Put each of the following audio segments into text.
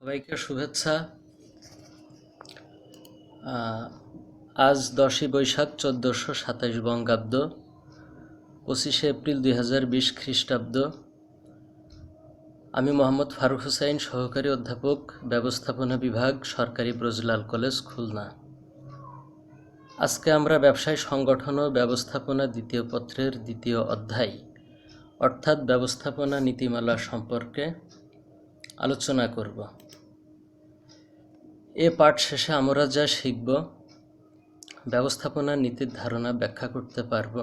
সবাইকে শুভেচ্ছা। আজ 10ই বৈশাখ 1427 বঙ্গাব্দ, 25শে এপ্রিল 2020 খ্রিস্টাব্দ। আমি মোহাম্মদ ফারুক হুসাইন, সহকারী অধ্যাপক, ব্যবস্থাপনা বিভাগ, সরকারি ব্রজলাল কলেজ, খুলনা। আজকে আমরা ব্যবসায় সংগঠন ও ব্যবস্থাপনা দ্বিতীয় পত্রের দ্বিতীয় অধ্যায় অর্থাৎ ব্যবস্থাপনা নীতিমালা সম্পর্কে আলোচনা করব। এ পাঠ শেষে আমরা যা শিখব, ব্যবস্থাপনার নীতির ধারণা ব্যাখ্যা করতে পারব,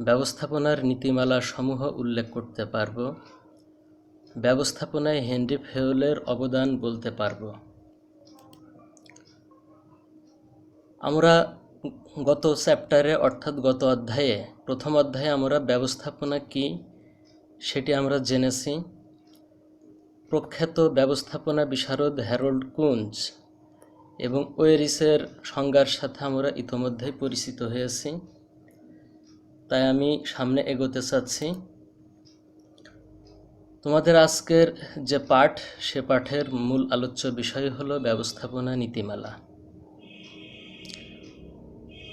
ব্যবস্থাপনার নীতিমালা সমূহ উল্লেখ করতে পারব, ব্যবস্থাপনায় হেনরি ফেয়োলের অবদান বলতে পারব। আমরা গত চ্যাপ্টারে অর্থাৎ গত অধ্যায়ে, প্রথম অধ্যায়ে আমরা ব্যবস্থাপনা কি সেটি আমরা জেনেছি। প্রখ্যাত ব্যবস্থাপনা বিশারদ হ্যারল্ড কুঞ্জ এবং ওয়েরিসের সংজ্ঞার সাথে আমরা ইতোমধ্যেই পরিচিত হয়েছি, তাই আমি সামনে এগোতে চাচ্ছি। তোমাদের আজকের যে পাঠ, সে পাঠের মূল আলোচ্য বিষয় হলো ব্যবস্থাপনা নীতিমালা।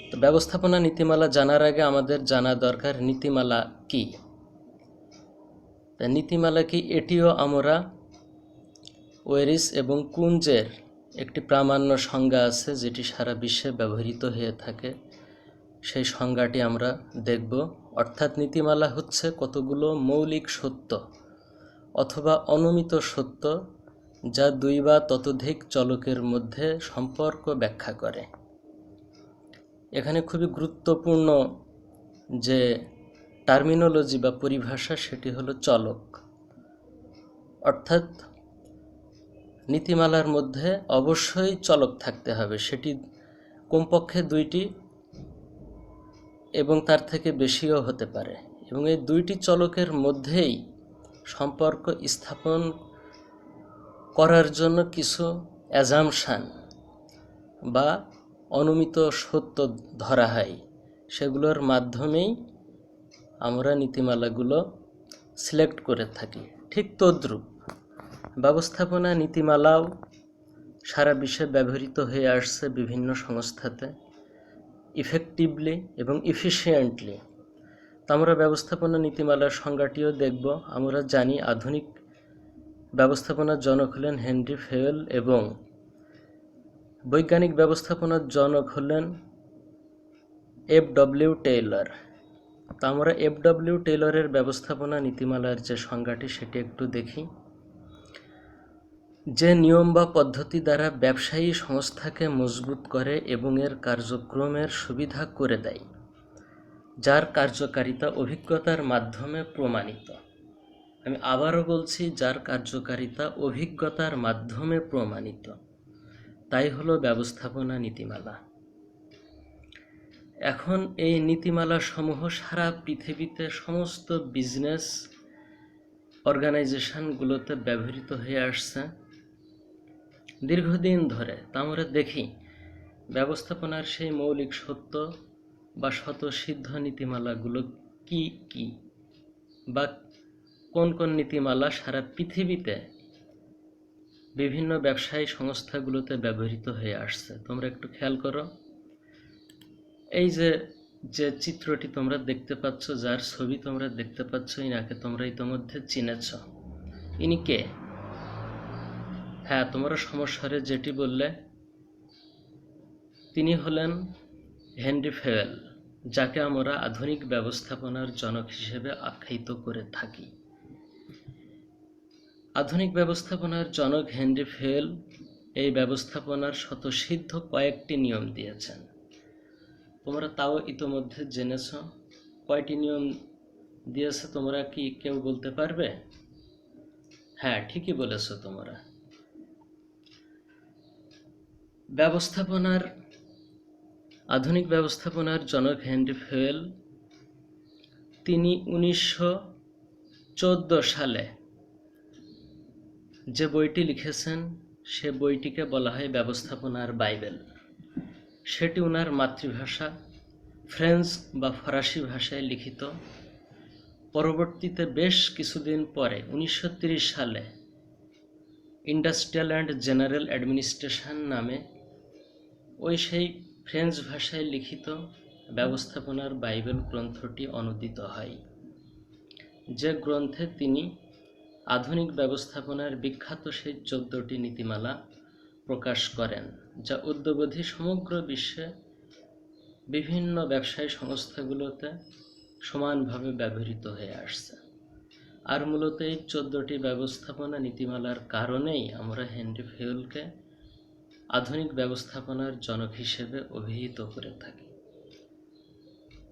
তো ব্যবস্থাপনা নীতিমালা জানার আগে আমাদের জানা দরকার নীতিমালা কি। নীতিমালা কি এটিও আমরা ওয়েরিস এবং কুঞ্জের একটি প্রামাণ্য সংজ্ঞা আছে যেটি সারা বিশ্বে ব্যবহৃত হয়ে থাকে, সেই সংজ্ঞাটি আমরা দেখব। অর্থাৎ নীতিমালা হচ্ছে কতগুলো মৌলিক সত্য অথবা অনুমিত সত্য যা দুই বা ততোধিক চলকের মধ্যে সম্পর্ক ব্যাখ্যা করে। এখানে খুবই গুরুত্বপূর্ণ যে টার্মিনোলজি বা পরিভাষা, সেটি হলো চলক। অর্থাৎ নীতিমালার মধ্যে অবশ্যই চলক থাকতে হবে, সেটি কমপক্ষে দুইটি এবং তার থেকে বেশিও হতে পারে, এবং এই দুইটি চলকের মধ্যেই সম্পর্ক স্থাপন করার জন্য কিছু অ্যাজাম্পশান বা অনুমিত সত্য ধরা হয়, সেগুলোর মাধ্যমেই আমরা নীতিমালাগুলো সিলেক্ট করে থাকি। ঠিক তদ্রূপ ব্যবস্থাপনা নীতিমালাও সারা বিশ্বে ব্যবহৃত হয়ে আসছে বিভিন্ন সংস্থাতে ইফেক্টিভলি এবং ইফিশিয়েন্টলি। তো আমরা ব্যবস্থাপনা নীতিমালার সংজ্ঞাটিও দেখব। আমরা জানি আধুনিক ব্যবস্থাপনার জনক হলেন হেনরি ফেয়োল এবং বৈজ্ঞানিক ব্যবস্থাপনার জনক হলেন এফ.ডব্লিউ. টেইলর। তা আমরা এফ.ডব্লিউ. টেইলরের ব্যবস্থাপনা নীতিমালার যে সংজ্ঞাটি, সেটি একটু দেখি। যে নিয়ম বা পদ্ধতি দ্বারা ব্যবসায়ী সংস্থাকে মজবুত করে এবং এর কার্যক্রমের সুবিধা করে দেয়, যার কার্যকারিতা অভিজ্ঞতার মাধ্যমে প্রমাণিত। আমি আবারও বলছি, যার কার্যকারিতা অভিজ্ঞতার মাধ্যমে প্রমাণিত, তাই হলো ব্যবস্থাপনা নীতিমালা। এখন এই নীতিমালা সমূহ সারা পৃথিবীতে সমস্ত বিজনেস অর্গানাইজেশনগুলোতে ব্যবহৃত হয়ে আসছে দীর্ঘদিন ধরে। তা আমরা দেখি ব্যবস্থাপনার সেই মৌলিক সত্য বা স্বতঃসিদ্ধ নীতিমালাগুলো কি কি, বা কোন কোন নীতিমালা সারা পৃথিবীতে বিভিন্ন ব্যবসায়ী সংস্থাগুলোতে ব্যবহৃত হয়ে আসছে। তোমরা একটু খেয়াল করো, এই যে যে চিত্রটি তোমরা দেখতে পাচ্ছ, যার ছবি তোমরা দেখতে পাচ্ছ, ইনাকে তোমরা ইতিমধ্যে চিনেছ। ইনি কে? হ্যাঁ, তোমরা সমস্যারে যেটি বললে, তিনি হলেন হেনরি ফেয়োল, যাকে আমরা আধুনিক ব্যবস্থাপনার জনক হিসেবে আখ্যায়িত করে থাকি। আধুনিক ব্যবস্থাপনার জনক হেনরি ফেয়োল এই ব্যবস্থাপনার স্বতঃসিদ্ধ কয়েকটি নিয়ম দিয়েছেন। তোমরা তাও ইতোমধ্যে জেনেছ। কয়টি নিয়ম দিয়েছে তোমরা কি কেউ বলতে পারবে? হ্যাঁ, ঠিকই বলেছ তোমরা। আধুনিক ব্যবস্থাপনার জনক হেনরি ফেয়োল, তিনি 1914 সালে যে বইটি লিখেছেন, সে বইটিকে বলা হয় ব্যবস্থাপনার বাইবেল। সেটি ওনার মাতৃভাষা ফ্রেঞ্চ বা ফরাসি ভাষায় লিখিত। পরবর্তীতে বেশ কিছুদিন পরে 1930 সালে ইন্ডাস্ট্রিয়াল অ্যান্ড জেনারেল অ্যাডমিনিস্ট্রেশন নামে ওই সেই ফ্রেঞ্চ ভাষায় লিখিত ব্যবস্থাপনার বাইবেল গ্রন্থটি অনূদিত হয়, যে গ্রন্থে তিনি আধুনিক ব্যবস্থাপনার বিখ্যাত সেই 14টি নীতিমালা প্রকাশ করেন, যা অদ্যাবধি সমগ্র বিশ্বে বিভিন্ন ব্যবসায়ী সংস্থাগুলোতে সমানভাবে ব্যবহৃত হয়ে আসছে। আর মূলত এই 14টি ব্যবস্থাপনা নীতিমালার কারণেই আমরা হেনরি ফেউলকে আধুনিক ব্যবস্থাপনার জনক হিসেবে অভিহিত করে থাকি।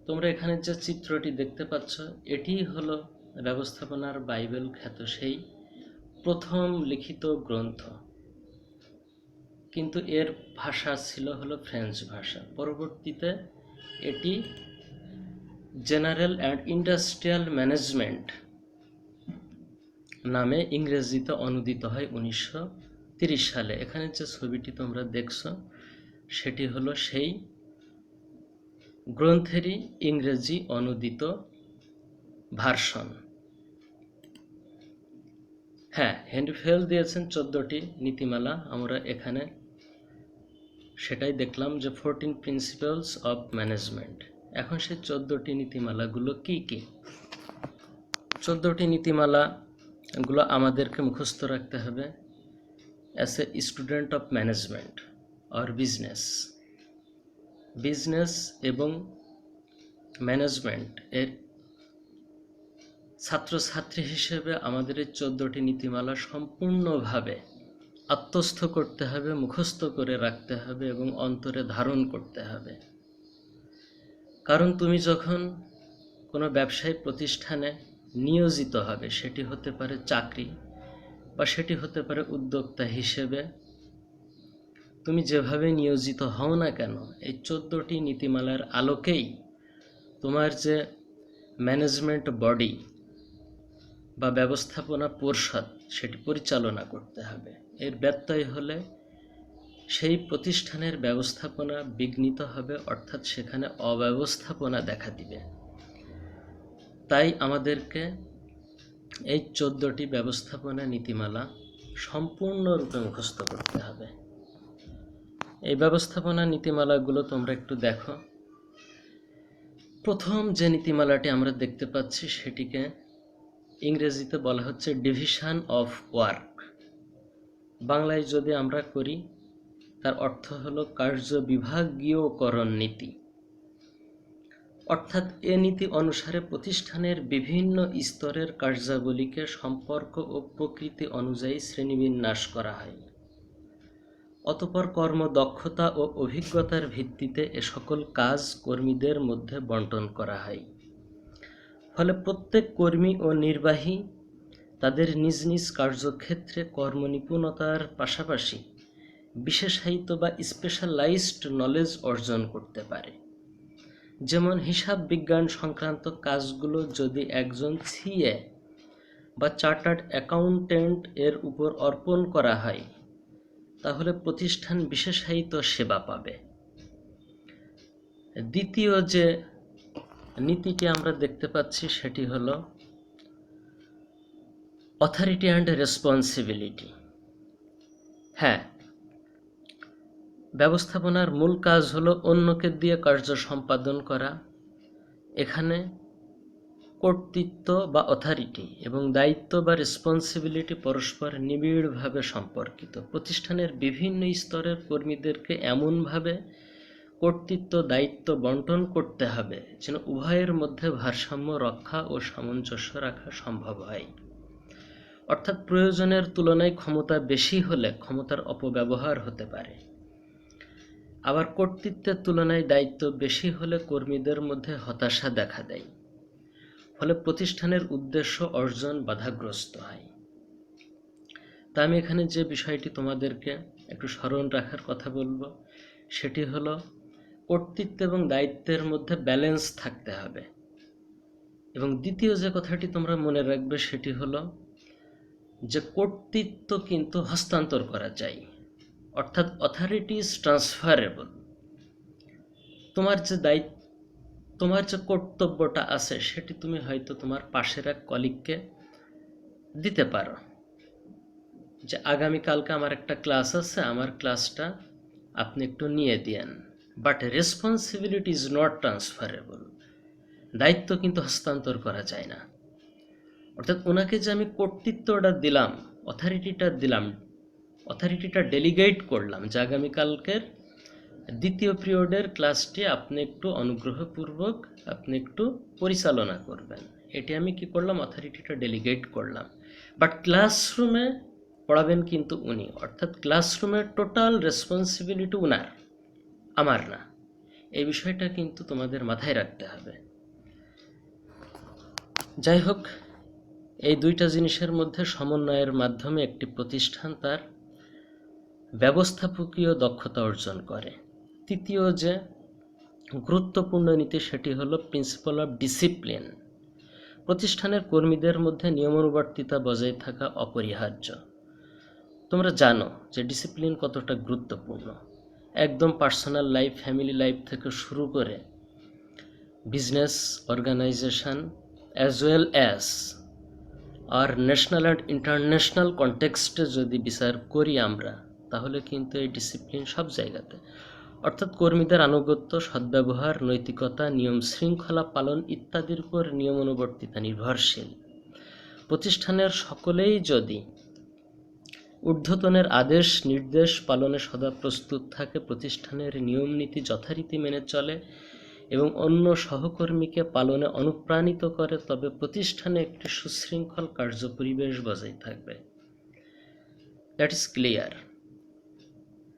তোমরা এখানে যে চিত্রটি দেখতে পাচ্ছ, এটিই হলো ব্যবস্থাপনার বাইবেল খ্যাত সেই প্রথম লিখিত গ্রন্থ, কিন্তু এর ভাষা ছিল হলো ফ্রেঞ্চ ভাষা। পরবর্তীতে এটি জেনারেল অ্যান্ড ইন্ডাস্ট্রিয়াল ম্যানেজমেন্ট নামে ইংরেজিতে অনূদিত হয় 1930 সালে। এখানে যে ছবিটি তোমরা দেখছো সেটি হলো সেই গ্রন্থেরই ইংরেজি অনূদিত ভার্সন। হ্যাঁ, হেনরি ফেউল দিয়েছেন 14টি নীতিমালা, আমরা এখানে সেটাই দেখলাম যে 14 প্রিন্সিপালস অফ ম্যানেজমেন্ট। এখন সেই 14টি নীতিমালাগুলো কি কি? 14টি নীতিমালাগুলো আমাদেরকে মুখস্থ রাখতে হবে as a student of management or business এবং ম্যানেজমেন্ট এর ছাত্রছাত্রী হিসেবে আমাদের এই 14টি নীতিমালা সম্পূর্ণভাবে আত্মস্থ করতে হবে, মুখস্থ করে রাখতে হবে এবং অন্তরে ধারণ করতে হবে। কারণ তুমি যখন কোনো ব্যবসায়ী প্রতিষ্ঠানে নিয়োজিত হবে, সেটি হতে পারে চাকরি বা সেটি হতে পারে উদ্যোক্তা হিসেবে, তুমি যেভাবে নিয়োজিত হও না কেন, এই 14টি নীতিমালার আলোকেই তোমার যে ম্যানেজমেন্ট বডি বা ব্যবস্থাপনা পর্ষদ সেটি পরিচালনা করতে হবে। এর ব্যত্যয় হলে সেই প্রতিষ্ঠানের ব্যবস্থাপনা বিঘ্নিত হবে, অর্থাৎ সেখানে অব্যবস্থাপনা দেখা দিবে। তাই আমাদেরকে এই 14টি ব্যবস্থাপনা নীতিমালা সম্পূর্ণরূপে মুখস্থ করতে হবে। এই ব্যবস্থাপনা নীতিমালাগুলো তোমরা একটু দেখো। প্রথম যে নীতিমালাটি আমরা দেখতে পাচ্ছি সেটিকে ইংরেজিতে বলা হচ্ছে ডিভিশন অফ ওয়ার্ক। বাংলায় যদি আমরা করি তার অর্থ হলো কার্য বিভাগীয়করণ নীতি। অর্থাৎ এ নীতি অনুসারে প্রতিষ্ঠানের বিভিন্ন স্তরের কার্যাবলীকে সম্পর্ক ও প্রকৃতি অনুযায়ী শ্রেণীবিন্যাস করা হয়। অতঃপর কর্মদক্ষতা ও অভিজ্ঞতার ভিত্তিতে এ সকল কাজ কর্মীদের মধ্যে বণ্টন করা হয়। ফলে প্রত্যেক কর্মী ও নির্বাহী তাদের নিজ নিজ কার্যক্ষেত্রে কর্মনিপুণতার পাশাপাশি বিশেষায়িত বা স্পেশালাইজড নলেজ অর্জন করতে পারে। যেমন হিসাব বিজ্ঞান সংক্রান্ত কাজগুলো যদি একজন সিএ বা চার্টার্ড অ্যাকাউন্টেন্ট এর উপর অর্পণ করা হয়, তাহলে প্রতিষ্ঠান বিশেষায়িত সেবা পাবে। দ্বিতীয় যে নীতিটি আমরা দেখতে পাচ্ছি সেটি হলো অথরিটি অ্যান্ড রেসপন্সিবিলিটি। হ্যাঁ, ব্যবস্থাপনার মূল কাজ হলো অন্যকে দিয়ে কার্য সম্পাদন করা। এখানে কর্তৃত্ব বা অথরিটি এবং দায়িত্ব বা রেসপন্সিবিলিটি পরস্পর নিবিড়ভাবে সম্পর্কিত। প্রতিষ্ঠানের বিভিন্ন স্তরের কর্মীদেরকে এমনভাবে কর্তৃত্ব দায়িত্ব বণ্টন করতে হবে যেন উভয়ের মধ্যে ভারসাম্য রক্ষা ও সামঞ্জস্য রাখা সম্ভব হয়। অর্থাৎ প্রয়োজনের তুলনায় ক্ষমতা বেশি হলে ক্ষমতার অপব্যবহার হতে পারে, আবার কর্তৃত্বের তুলনায় দায়িত্ব বেশি হলে কর্মীদের মধ্যে হতাশা দেখা দেয়। ফলে প্রতিষ্ঠানের উদ্দেশ্য অর্জন বাধাগ্রস্ত হয়। তা আমি এখানে যে বিষয়টি তোমাদেরকে একটু স্মরণ রাখার কথা বলবো সেটি হলো কর্তৃত্ব এবং দায়িত্বের মধ্যে ব্যালেন্স থাকতে হবে। এবং দ্বিতীয় যে কথাটি তোমরা মনে রাখবে সেটি হলো যে কর্তৃত্ব কিন্তু হস্তান্তর করা যায়, অর্থাৎ অথরিটি ইজ ট্রান্সফারেবল। তোমার যে কর্তব্যটা আছে সেটি তুমি হয়তো তোমার পাশের এক কলিগকে দিতে পারো, যে আগামীকালকে আমার একটা ক্লাস আছে, আমার ক্লাসটা আপনি একটু নিয়ে দিয়েন, but responsibility is not transferable. দায়িত্ব কিন্তু হস্তান্তর করা যায় না। অর্থাৎ ওনাকে যে আমি কর্তৃত্বটা দিলাম, অথরিটিটা ডেলিগেট করলাম যে আগামীকালকের দ্বিতীয় পিরিয়ডের ক্লাসটি আপনি একটু অনুগ্রহপূর্বক আপনি একটু পরিচালনা করবেন, এটি আমি কি করলাম, অথরিটিটা ডেলিগেট করলাম। বাট ক্লাসরুমে পড়াবেন কিন্তু উনি, অর্থাৎ ক্লাসরুমের টোটাল রেসপন্সিবিলিটি উনার, আমার না। এই বিষয়টা কিন্তু তোমাদের মাথায় রাখতে হবে। যাই হোক, এই দুইটা জিনিসের মধ্যে সমন্বয়ের মাধ্যমে একটি প্রতিষ্ঠান তার ব্যবস্থাপকীয় দক্ষতা অর্জন করে। তৃতীয় যে গুরুত্বপূর্ণ নীতি সেটি হলো প্রিন্সিপাল অফ ডিসিপ্লিন। প্রতিষ্ঠানের কর্মীদের মধ্যে নিয়মানুবর্তিতা বজায় থাকা অপরিহার্য। তোমরা জানো যে ডিসিপ্লিন কতটা গুরুত্বপূর্ণ। একদম পার্সোনাল লাইফ, ফ্যামিলি লাইফ থেকে শুরু করে business organisation as well as আর ন্যাশনাল অ্যান্ড ইন্টারন্যাশনাল কনটেক্সটে যদি বিচার করি আমরা, তাহলে কিন্তু এই ডিসিপ্লিন সব জায়গাতে, অর্থাৎ কর্মীদের আনুগত্য, সদ্ব্যবহার, নৈতিকতা, নিয়ম শৃঙ্খলা পালন ইত্যাদির উপর নিয়মানুবর্তিতা নির্ভরশীল। প্রতিষ্ঠানের সকলেই যদি ঊর্ধ্বতনের আদেশ নির্দেশ পালনে সদা প্রস্তুত থাকে, প্রতিষ্ঠানের নিয়ম নীতি যথারীতি মেনে চলে এবং অন্য সহকর্মীকে পালনে অনুপ্রাণিত করে, তবে প্রতিষ্ঠানে একটি সুশৃঙ্খল কার্যপরিবেশ বজায় থাকবে। That is clear.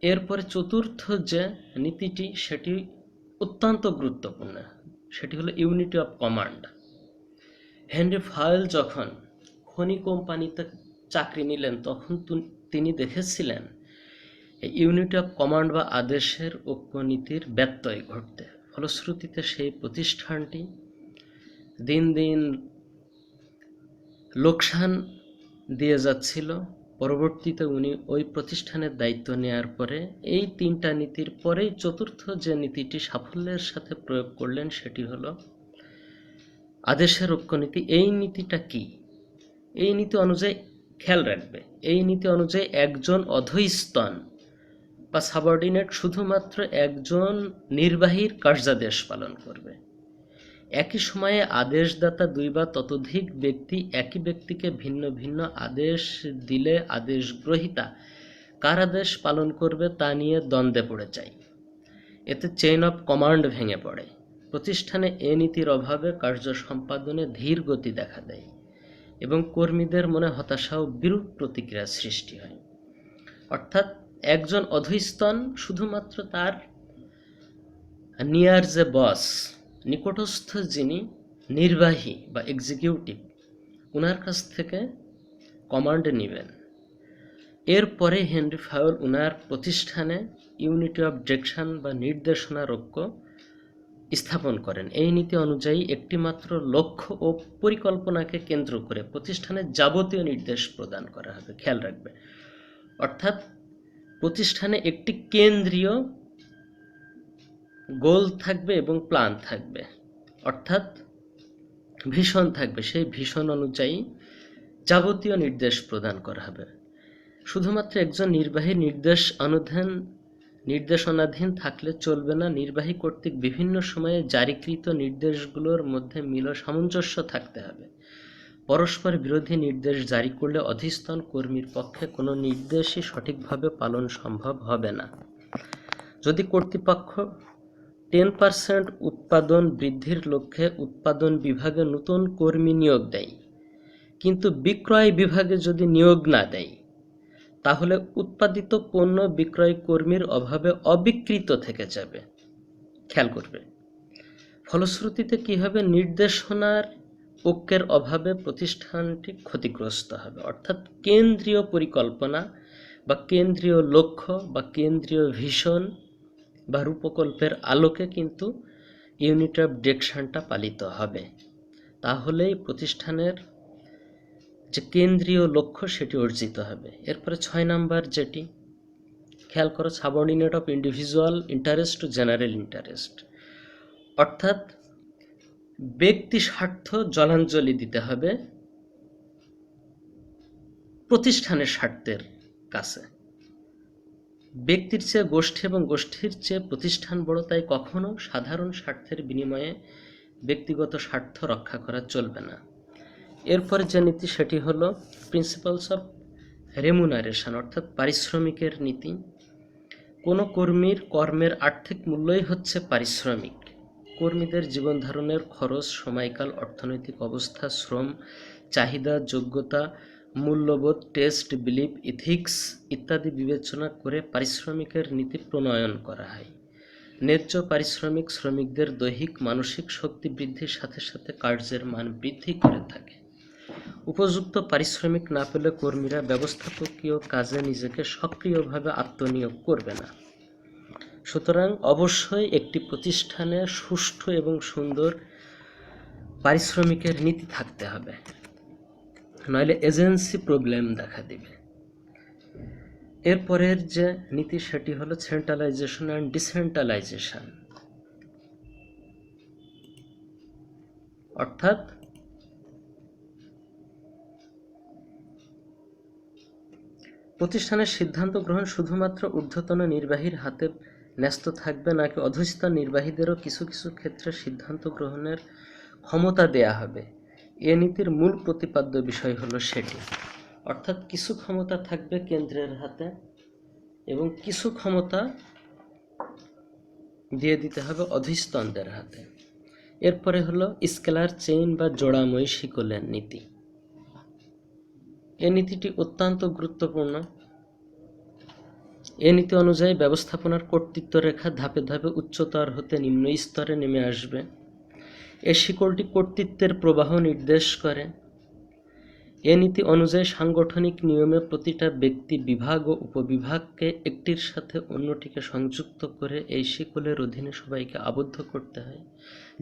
এরপরে চতুর্থ যে নীতিটি সেটি অত্যন্ত গুরুত্বপূর্ণ, সেটি হলো unity of command. Henry vial যখন খনি কোম্পানিতে চাকরি নিলেন, তখন তিনি দেখেছিলেন এই ইউনিটি অফ কমান্ড বা আদেশের ঐক্যনীতির ব্যত্যয় ঘটতে। ফলশ্রুতিতে সেই প্রতিষ্ঠানটি দিন দিন লোকসান দিয়ে যাচ্ছিল। পরবর্তীতে উনি ওই প্রতিষ্ঠানের দায়িত্ব নেওয়ার পরে এই তিনটা নীতির পরেই চতুর্থ যে নীতিটি সাফল্যের সাথে প্রয়োগ করলেন সেটি হলো আদেশের ঐক্যনীতি। এই নীতিটা কি? এই নীতি অনুযায়ী খেয়াল রাখবে, এই নীতি অনুযায়ী একজন অধস্তন বা সাবঅর্ডিনেট শুধুমাত্র একজন নির্বাহীর কার্যাদেশ পালন করবে। একই সময়ে আদেশদাতা দুই বা ততোধিক ব্যক্তি একই ব্যক্তিকে ভিন্ন ভিন্ন আদেশ দিলে আদেশ গ্রহীতা কার আদেশ পালন করবে তা নিয়ে দ্বন্দ্বে পড়ে যায়। এতে চেইন অফ কমান্ড ভেঙে পড়ে। প্রতিষ্ঠানে এ নীতির অভাবে কার্য সম্পাদনে ধীর গতি দেখা দেয় এবং কর্মীদের মনে হতাশা ও বিরূপ প্রতিক্রিয়া সৃষ্টি হয়। অর্থাৎ একজন অধস্তন শুধুমাত্র তার নিয়ার যে বস, নিকটস্থ যিনি নির্বাহী বা এক্সিকিউটিভ, ওনার কাছ থেকে কমান্ড নেবেন। এরপরে হেনরি ফায়েল ওনার প্রতিষ্ঠানে ইউনিটি অফ ডিরেকশন বা নির্দেশনার ঐক্য স্থাপন করেন। এই নীতি অনুযায়ী একটিমাত্র লক্ষ্য ও পরিকল্পনাকে কেন্দ্র করে প্রতিষ্ঠানের যাবতীয় নির্দেশ প্রদান করা হবে। খেয়াল রাখবে, অর্থাৎ প্রতিষ্ঠানে একটি কেন্দ্রীয় গোল থাকবে এবং প্ল্যান থাকবে, অর্থাৎ ভিশন থাকবে। সেই ভিশন অনুযায়ী যাবতীয় নির্দেশ প্রদান করা হবে। শুধুমাত্র একজন নির্বাহী নির্দেশনাধীন থাকলে চলবে না। নির্বাহী কর্তৃক বিভিন্ন সময়ে জারিকৃত নির্দেশগুলোর মধ্যে মিল ও সামঞ্জস্য থাকতে হবে। পরস্পর বিরোধী নির্দেশ জারি করলে অধস্তন কর্মীর পক্ষে কোনো নির্দেশই সঠিকভাবে পালন সম্ভব হবে না। যদি কর্তৃপক্ষ 10% উৎপাদন বৃদ্ধির লক্ষ্যে উৎপাদন বিভাগে নতুন কর্মী নিয়োগ দেয়, কিন্তু বিক্রয় বিভাগে যদি নিয়োগ না দেয়, তাহলে উৎপাদিত পণ্য বিক্রয় কর্মীর অভাবে অবিক্রিত থেকে যাবে। খেয়াল করবে। ফলশ্রুতিতে কি হবে? নির্দেশনার ঐক্যের অভাবে প্রতিষ্ঠানটি ক্ষতিগ্রস্ত হবে। অর্থাৎ কেন্দ্রীয় পরিকল্পনা বা কেন্দ্রীয় লক্ষ্য বা কেন্দ্রীয় ভিশন বা রূপকল্পের আলোকে কিন্তু ইউনিটি অফ ডিরেকশনটা পালিত হবে। তাহলেই প্রতিষ্ঠানের যে কেন্দ্রীয় লক্ষ্য সেটি অর্জিত হবে। এরপরে 6 নাম্বার যেটি খেয়াল করো, subordinate of individual interest to general interest. অর্থাৎ ব্যক্তি স্বার্থ জলাঞ্জলি দিতে হবে প্রতিষ্ঠানের স্বার্থের কাছে। ব্যক্তির চেয়ে গোষ্ঠী এবং গোষ্ঠীর চেয়ে প্রতিষ্ঠান বড়, তাই কখনো সাধারণ স্বার্থের বিনিময়ে ব্যক্তিগত স্বার্থ রক্ষা করা চলবে না। এরপরে যে নীতি সেটি হলো প্রিন্সিপালস অফ রেমুনারেশন, অর্থাৎ পারিশ্রমিকের নীতি। কোনো কর্মীর কর্মের আর্থিক মূল্যই হচ্ছে পারিশ্রমিক। কর্মীদের জীবন ধারণের খরচ, সময়কাল, অর্থনৈতিক অবস্থা, শ্রম চাহিদা, যোগ্যতা, মূল্যবোধ, টেস্ট, বিলিফ, ইথিক্স ইত্যাদি বিবেচনা করে পারিশ্রমিকের নীতি প্রণয়ন করা হয়। ন্যায্য পারিশ্রমিক শ্রমিকদের দৈহিক মানসিক শক্তি বৃদ্ধির সাথে সাথে কার্যের মান বৃদ্ধি করে থাকে। উপযুক্ত পারিশ্রমিক না পেলে কর্মীরা ব্যবস্থাপকীয় কাজে নিজেকে সক্রিয়ভাবে আত্মনিয়োগ করবে না। সুতরাং অবশ্যই একটি প্রতিষ্ঠানে সুষ্ঠু এবং সুন্দর পারিশ্রমিকের নীতি থাকতে হবে, নইলে এজেন্সি প্রবলেম দেখা দিবে। এরপরের যে নীতি সেটি হলো সেন্ট্রালাইজেশন অ্যান্ড ডিসেন্ট্রালাইজেশন, অর্থাৎ প্রতিষ্ঠানের সিদ্ধান্ত গ্রহণ শুধুমাত্র ঊর্ধ্বতন নির্বাহীর হাতে ন্যস্ত থাকবে, নাকি অধস্তন নির্বাহীদেরও কিছু কিছু ক্ষেত্রে সিদ্ধান্ত গ্রহণের ক্ষমতা দেয়া হবে। এ নীতির মূল প্রতিপাদ্য বিষয় হলো সেটি, অর্থাৎ কিছু ক্ষমতা থাকবে কেন্দ্রের হাতে এবং কিছু ক্ষমতা দিয়ে দিতে হবে অধস্তনদের হাতে। এরপরে হলো স্কেলার চেইন বা জোড়াময় শিকলের নীতি। এ নীতিটি অত্যন্ত গুরুত্বপূর্ণ। এ নীতি অনুযায়ী ব্যবস্থাপনার কর্তৃত্ব রেখা ধাপে ধাপে উচ্চতর হতে নিম্ন স্তরে নেমে আসবে। এ শিকলটি কর্তৃত্বের প্রবাহ নির্দেশ করে। এ নীতি অনুযায়ী সাংগঠনিক নিয়মে প্রতিটা ব্যক্তি, বিভাগ ও উপবিভাগকে একটির সাথে অন্যটিকে সংযুক্ত করে এই শিকলের অধীনে সবাইকে আবদ্ধ করতে হয়।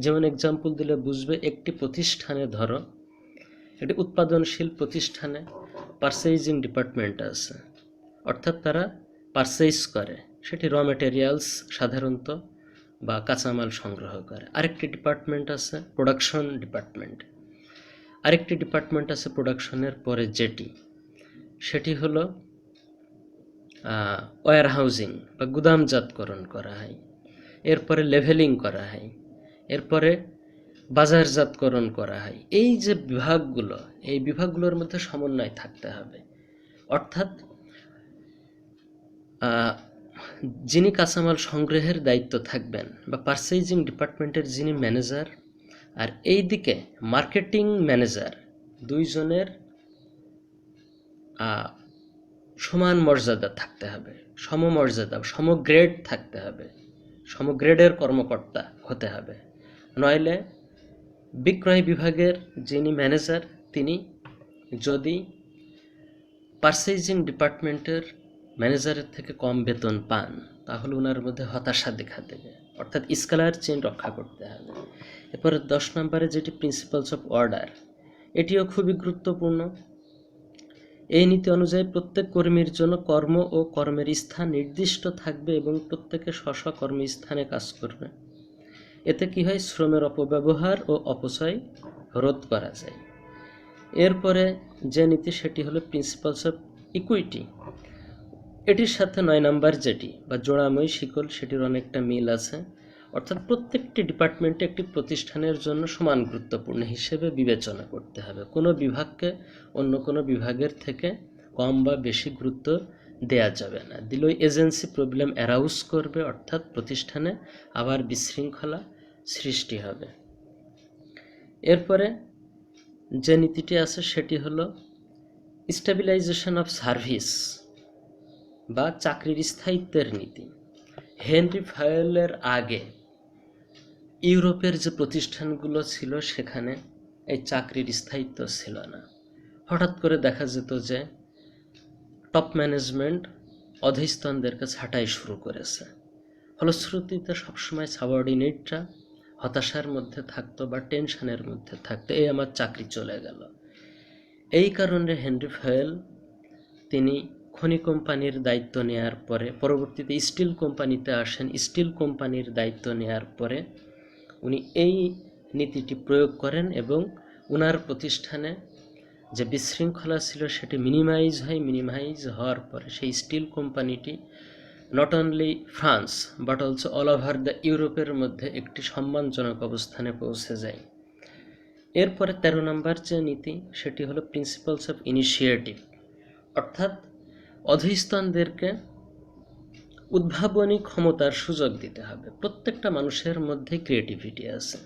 যেমন এক্সাম্পল দিলে বুঝবে, একটি প্রতিষ্ঠানে ধরো, একটি উৎপাদনশীল প্রতিষ্ঠানে পারচেজিং ডিপার্টমেন্ট আছে, অর্থাৎ তারা পারচেজ করে, সেটি র ম্যাটেরিয়ালস সাধারণত বা কাঁচামাল সংগ্রহ করে। আরেকটি ডিপার্টমেন্ট আছে প্রোডাকশন ডিপার্টমেন্ট, আরেকটি ডিপার্টমেন্ট আছে প্রোডাকশনের পরে যেটি, সেটি হলো ওয়্যার হাউজিং বা গুদামজাতকরণ করা হয়। এরপরে লেভেলিং করা হয়, এরপরে বাজারজাতকরণ করা হয়। এই যে বিভাগগুলো, এই বিভাগগুলোর মধ্যে সমন্বয় থাকতে হবে, অর্থাৎ যিনি কাঁচামাল সংগ্রহের দায়িত্ব থাকবেন বা পারচেজিং ডিপার্টমেন্টের যিনি ম্যানেজার আর এই দিকে মার্কেটিং ম্যানেজার, দুইজনের সমান মর্যাদা থাকতে হবে, সমমর্যাদা, সমগ্রেড থাকতে হবে, সমগ্রেডের কর্মকর্তা হতে হবে। নইলে বিক্রয় বিভাগের যিনি ম্যানেজার তিনি যদি পারচেজিং ডিপার্টমেন্টের ম্যানেজারের থেকে কম বেতন পান, তাহলে ওনার মধ্যে হতাশা দেখা দেবে, অর্থাৎ স্কেলার চেইন রক্ষা করতে হবে। এরপরে 10 নম্বরে যেটি প্রিন্সিপালস অফ অর্ডার, এটিও খুবই গুরুত্বপূর্ণ। এই নীতি অনুযায়ী প্রত্যেক কর্মীর জন্য কর্ম ও কর্মের স্থান নির্দিষ্ট থাকবে এবং প্রত্যেকে স্ব কর্মস্থানে কাজ করবে। এতে কি হয়, শ্রমের অপব্যবহার ও অপচয় রোধ করা যায়। এরপরে যে নীতি সেটি হলো প্রিন্সিপালস অফ ইকুইটি। এটির সাথে 9 নম্বর যেটি বা জোড়াময় শিকল, সেটির অনেকটা মিল আছে, অর্থাৎ প্রত্যেকটি ডিপার্টমেন্টে একটি প্রতিষ্ঠানের জন্য সমান গুরুত্বপূর্ণ হিসেবে বিবেচনা করতে হবে। কোনো বিভাগকে অন্য কোনো বিভাগের থেকে কম বা বেশি গুরুত্ব দেয়া যাবে না, দিলেই এজেন্সি প্রবলেম অ্যারাউজ করবে, অর্থাৎ প্রতিষ্ঠানে আবার বিশৃঙ্খলা সৃষ্টি হবে। এরপরে যে নীতিটি আছে সেটি হলো স্টেবিলাইজেশন অফ সার্ভিস বা চাকরির স্থায়িত্বের নীতি। হেনরি ফায়েলের আগে ইউরোপের যে প্রতিষ্ঠানগুলো ছিল সেখানে এই চাকরির স্থায়িত্ব ছিল না। হঠাৎ করে দেখা যেত যে টপ ম্যানেজমেন্ট অধস্তনদেরকে ছাঁটাই শুরু করেছে। ফলশ্রুতিতে সবসময় সাবঅর্ডিনেটরা হতাশার মধ্যে থাকতো বা টেনশনের মধ্যে থাকতো, এই আমার চাকরি চলে গেল। এই কারণে হেনরি ফায়েল তিনি খনি কোম্পানির দায়িত্ব নেওয়ার পরে, পরবর্তীতে স্টিল কোম্পানিতে আসেন। স্টিল কোম্পানির দায়িত্ব নেওয়ার পরে উনি এই নীতিটি প্রয়োগ করেন এবং উনার প্রতিষ্ঠানে যে বিশৃঙ্খলা ছিল সেটি মিনিমাইজ হয়। মিনিমাইজ হওয়ার পরে সেই স্টিল কোম্পানিটি not only France but also all over the ইউরোপের মধ্যে একটি সম্মানজনক অবস্থানে পৌঁছে যায়। এরপরে 13 নম্বর যে নীতি সেটি হলো প্রিন্সিপালস অফ ইনিশিয়েটিভ, অর্থাৎ অধস্তনদেরকে উদ্ভাবনী ক্ষমতার সুযোগ দিতে হবে। প্রত্যেকটা মানুষের মধ্যে ক্রিয়েটিভিটি আছে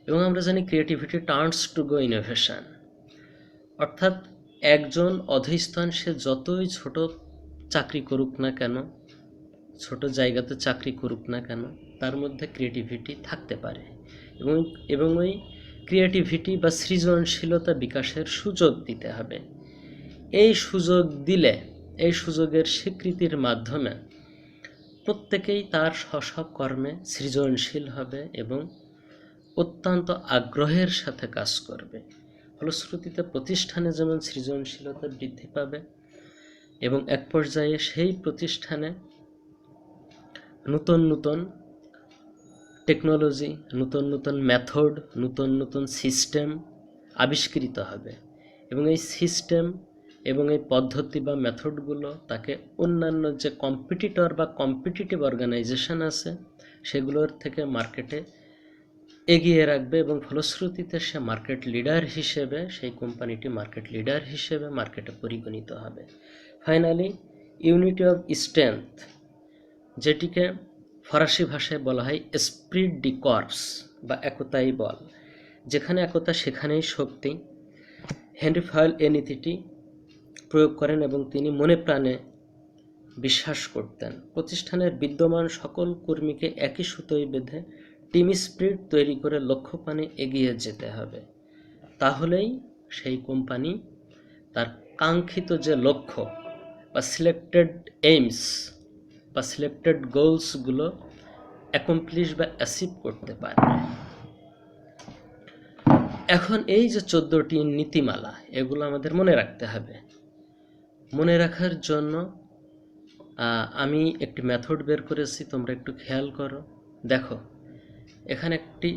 এবং আমরা জানি creativity turns to go innovation, অর্থাৎ একজন অধস্তন সে যতই ছোট চাকরি করুক না কেন, ছোট জায়গাতে চাকরি করুক না কেন, তার মধ্যে ক্রিয়েটিভিটি থাকতে পারে এবং ওই ক্রিয়েটিভিটি বা সৃজনশীলতা বিকাশের সুযোগ দিতে হবে। এই সুযোগ দিলে, এই সুযোগের স্বীকৃতির মাধ্যমে প্রত্যেকেই তার স্ব কর্মে সৃজনশীল হবে এবং অত্যন্ত আগ্রহের সাথে কাজ করবে। ফলশ্রুতিতে প্রতিষ্ঠানে যেমন সৃজনশীলতা বৃদ্ধি পাবে এবং এক পর্যায়ে সেই প্রতিষ্ঠানে নতুন নতুন টেকনোলজি, নতুন নতুন মেথড, নতুন নতুন সিস্টেম আবিষ্কৃত হবে এবং এই সিস্টেম এবং এই পদ্ধতি বা মেথডগুলো তাকে অন্যান্য যে কম্পিটিটর বা কম্পিটিটিভ অর্গানাইজেশন আছে সেগুলোর থেকে মার্কেটে এগিয়ে রাখবে এবং ফলশ্রুতিতে সে মার্কেট লিডার হিসেবে, সেই কোম্পানিটি মার্কেট লিডার হিসেবে মার্কেটে পরিগণিত হবে। ফাইনালি ইউনিটি অফ স্ট্রেংথ, যেটিকে ফরাসি ভাষায় বলা হয় এসপ্রিট ডি কর্পস বা একতাই বল, যেখানে একতা সেখানেই শক্তি। হেনরি ফয়েল এই নীতিটি প্রয়োগ করেন এবং তিনি মনে প্রাণে বিশ্বাস করতেন প্রতিষ্ঠানের বিদ্যমান সকল কর্মীকে একই সুতোয় বেঁধে টিম স্পিরিট তৈরি করে লক্ষ্যপানে এগিয়ে যেতে হবে, তাহলেই সেই কোম্পানি তার কাঙ্ক্ষিত যে লক্ষ্য বা সিলেক্টেড এইমস বা সিলেক্টেড গোলসগুলো অ্যাকমপ্লিশ বা অ্যাচিভ করতে পারবে। এখন এই যে 14টি নীতিমালা, এগুলো আমাদের মনে রাখতে হবে। মনে রাখার জন্য আমি একটি মেথড বের করেছি, তোমরা একটু খেয়াল করো। দেখো, এখানে একটি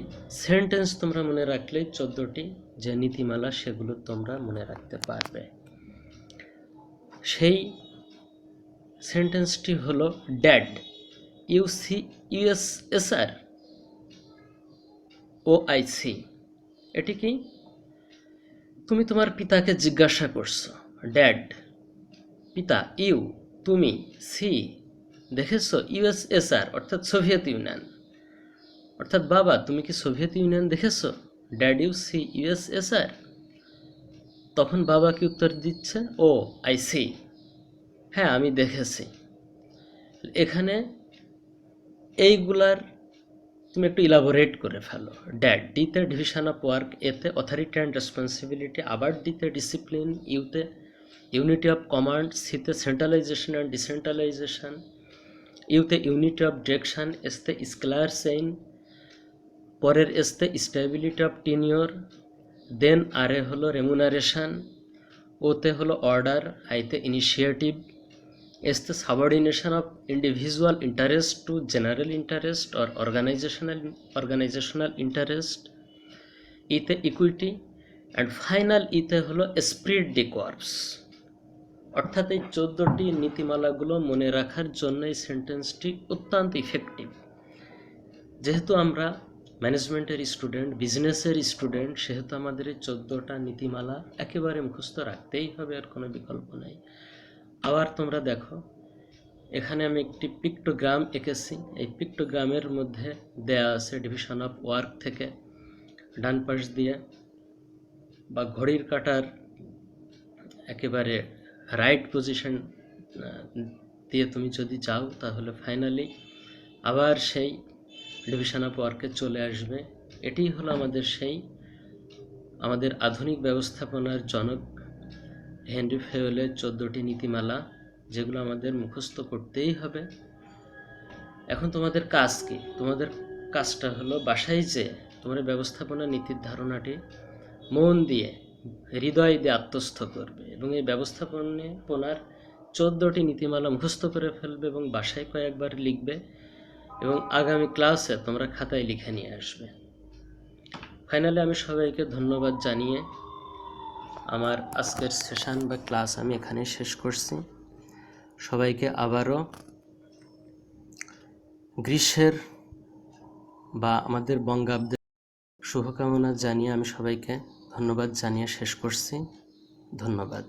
সেন্টেন্স তোমরা মনে রাখলেই 14টি যে নীতিমালা সেগুলো তোমরা মনে রাখতে পারবে। সেই সেন্টেন্সটি হলো ড্যাড USSR OIC। এটি কি? তুমি তোমার পিতাকে জিজ্ঞাসা করছো, ড্যাড পিতা, ইউ তুমি, সি দেখেছো, USSR অর্থাৎ সোভিয়েত ইউনিয়ন, অর্থাৎ বাবা তুমি কি সোভিয়েত ইউনিয়ন দেখেছো? Dad you see USSR। তখন বাবা কি উত্তর দিচ্ছে? ও আই সি, হ্যাঁ আমি দেখেছি। এখানে এইগুলার তুমি একটু ইলাবোরেট করে ফেলো। ড্যাড, ডিতে ডিভিশন অফ ওয়ার্ক, এতে অথরিটি অ্যান্ড রেসপন্সিবিলিটি, আবার ডিতে ডিসিপ্লিন, ইউতে ইউনিটি অফ কমান্ড, সিতে সেন্ট্রালাইজেশন অ্যান্ড ডিসেন্ট্রালাইজেশন, ইউতে ইউনিটি অফ ডিরেকশন, এসতে স্কেলার চেইন, পরের এসতে স্টেবিলিটি অফ টিনিওর, দেন আরে হলো রেমুনারেশন, ওতে হলো অর্ডার, আইতে ইনিশিয়েটিভ, এসতে subordination of individual interest to general interest or organisational interest, ইতে ইকুইটি, অ্যান্ড ফাইনাল ইতে হলো এসপ্রিট ডি কর্পস। অর্থাৎ এই 14টি নীতিমালাগুলো মনে রাখার জন্য এই সেন্টেন্সটি অত্যন্ত ইফেক্টিভ। যেহেতু আমরা ম্যানেজমেন্টের স্টুডেন্ট, বিজনেসের স্টুডেন্ট, সেহেতু আমাদের এই 14টা নীতিমালা একেবারে মুখস্থ রাখতেই হবে, আর কোনো বিকল্প নাই। আবার তোমরা দেখো, এখানে আমি একটি পিক্টোগ্রাম এঁকেছি। এই পিক্টোগ্রামের মধ্যে দেয়া আছে ডিভিশন অফ ওয়ার্ক থেকে ডান পাশ দিয়ে বা ঘড়ির কাঁটার একেবারে রাইট পজিশন দিয়ে তুমি যদি যাও, তাহলে ফাইনালি আবার সেই ডিভিশন অফ ওয়ার্কে চলে আসবে। এটি হলো আমাদের আধুনিক ব্যবস্থাপনার জনক হেনরি ফয়েলের 14টি নীতিমালা, যেগুলো আমাদের মুখস্থ করতেই হবে। এখন তোমাদের কাজ কি? তোমাদের কাজটা হলো বাসায় যে তোমার ব্যবস্থাপনা নীতির ধারণাটি মন দিয়ে, হৃদয় দিয়ে আত্মস্থ করবে এবং এই ব্যবস্থাপনার 14টি নীতিমালা মুখস্থ করে ফেলবে এবং বাসায় কয়েকবার লিখবে এবং আগামী ক্লাসে তোমরা খাতায় লিখে নিয়ে আসবে। ফাইনালি আমি সবাইকে ধন্যবাদ জানিয়ে আমার আজকের সেশন বা ক্লাস আমি এখানে শেষ করছি। সবাইকে আবারও গ্রীষ্মের বা আমাদের বঙ্গাব্দের শুভকামনা জানিয়ে আমি সবাইকে ধন্যবাদ জানিয়ে শেষ করছি। ধন্যবাদ।